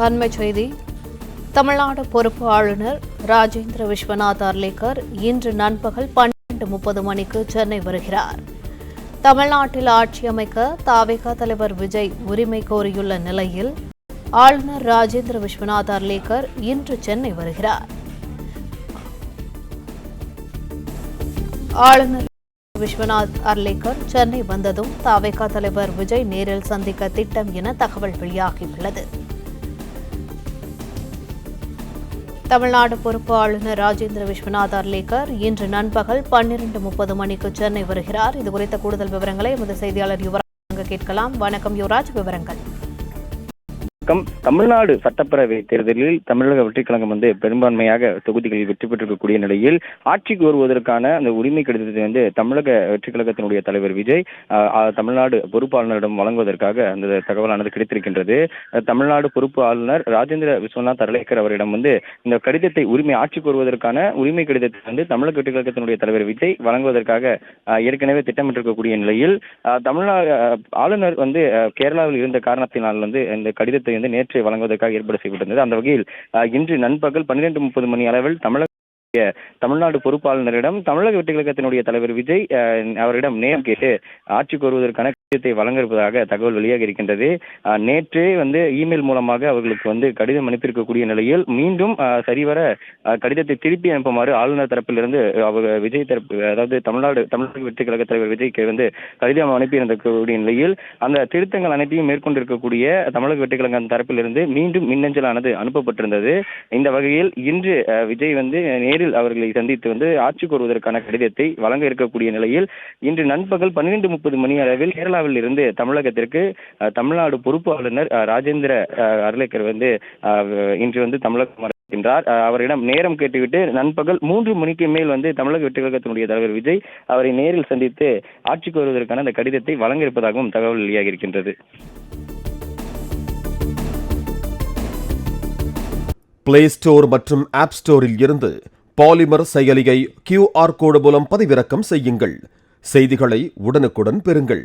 அண்மைச் செய்தி. தமிழ்நாடு பொறுப்பு ஆளுநர் ராஜேந்திர விஸ்வநாத் அர்லேக்கர் இன்று நண்பகல் 12:30 மணிக்கு சென்னை வருகிறார். தமிழ்நாட்டில் ஆட்சி அமைக்க தவிக தலைவர் விஜய் உரிமை கோரியுள்ள நிலையில் ஆளுநர் ராஜேந்திர விஸ்வநாத் அர்லேக்கர் இன்று சென்னை வருகிறார். ஆளுநர் விஸ்வநாத் அர்லேக்கர் சென்னை வந்ததும் தவிக தலைவர் விஜய் நேரில் சந்திக்க திட்டம் என தகவல் வெளியாகியுள்ளது. தமிழ்நாடு பொறுப்பு ஆளுநர் ராஜேந்திர விஸ்வநாத் அர்லேக்கர் இன்று நண்பகல் 12:30 மணிக்கு சென்னை வருகிறார். இதுகுறித்த கூடுதல் விவரங்களை எமது செய்தியாளர் யுவராஜ் கேட்கலாம். வணக்கம் யுவராஜ், விவரங்கள். தமிழ்நாடு சட்டப்பேரவை தேர்தலில் தமிழக வெற்றிக் கழகம் பெரும்பான்மையாக தொகுதிகளில் வெற்றி பெற்றிருக்கக்கூடிய நிலையில் ஆட்சிக்கு வருவதற்கான அந்த உரிமை கடிதத்தை தமிழக வெற்றிக் கழகத்தினுடைய தலைவர் விஜய் தமிழ்நாடு பொறுப்பு ஆளுநரிடம் வழங்குவதற்காக அந்த தகவலானது கிடைத்திருக்கின்றது. தமிழ்நாடு பொறுப்பு ஆளுநர் ராஜேந்திர விஸ்வநாத் அர்லேக்கர் அவரிடம் இந்த கடிதத்தை ஆட்சிக்கு வருவதற்கான உரிமை கடிதத்தை தமிழக வெற்றிக் கழகத்தினுடைய தலைவர் விஜய் வழங்குவதற்காக ஏற்கனவே திட்டமிட்டிருக்கக்கூடிய நிலையில் தமிழ்நாடு ஆளுநர் கேரளாவில் இருந்த காரணத்தினால் இந்த கடிதத்தை நேற்று வழங்குவதற்காக ஏற்பாடு செய்யப்பட்டிருந்தது. அந்த வகையில் இன்று நண்பகல் 12:30 மணி அளவில் தமிழ்நாடு பொறுப்பாளரிடம் தமிழக வெற்றிக் கழகத்தினுடைய தலைவர் விஜய் அவரிடம் நேரம் கேட்டு ஆட்சிக்கு வருவதற்கான கடிதத்தை வழங்க இருப்பதாக தகவல் வெளியாக இருக்கின்றது. நேற்றே இமெயில் மூலமாக அவர்களுக்கு கடிதம் அனுப்பியிருக்கக்கூடிய நிலையில் மீண்டும் சரிவர கடிதத்தை திருப்பி அனுப்புமாறு ஆளுநர் தரப்பிலிருந்து விஜய் தரப்பு, அதாவது தமிழக வெற்றிக் கழக தலைவர் விஜய்க்கு கடிதம் அனுப்பியிருக்கக்கூடிய நிலையில் அந்த திருத்தங்கள் அனைத்தையும் மேற்கொண்டிருக்கக்கூடிய தமிழக வெற்றிக் கழகம் தரப்பிலிருந்து மீண்டும் மின்னஞ்சலானது அனுப்பப்பட்டிருந்தது. இந்த வகையில் இன்று விஜய் நேரில் அவர்களை சந்தித்து ஆட்சிக்கு வருவதற்கான கடிதத்தை வழங்க இருக்கக்கூடிய நிலையில் இன்று நண்பகல் 12:30 மணி அளவில் கேரளாவில் இருந்து தமிழகத்திற்கு தமிழ்நாடு பொறுப்பு ஆளுநர் ராஜேந்திர அர்லேக்கர் இன்று தமிழகம் வருகின்றார். அவரிடம் நேரம் கேட்டுவிட்டு நண்பகல் 3 மணிக்கு மேல் தமிழக வெற்றிக் கழகத்தினுடைய தலைவர் விஜய் அவரை நேரில் சந்தித்து ஆட்சிக்கு வருவதற்கான அந்த கடிதத்தை வழங்க இருப்பதாகவும் தகவல் வெளியாக இருக்கின்றது. பிளே ஸ்டோர் மற்றும் ஆப் ஸ்டோரில் இருந்து பாலிமர் செயலியை QR கோடு மூலம் பதிவிறக்கம் செய்யுங்கள். செய்திகளை உடனுக்குடன் பெறுங்கள்.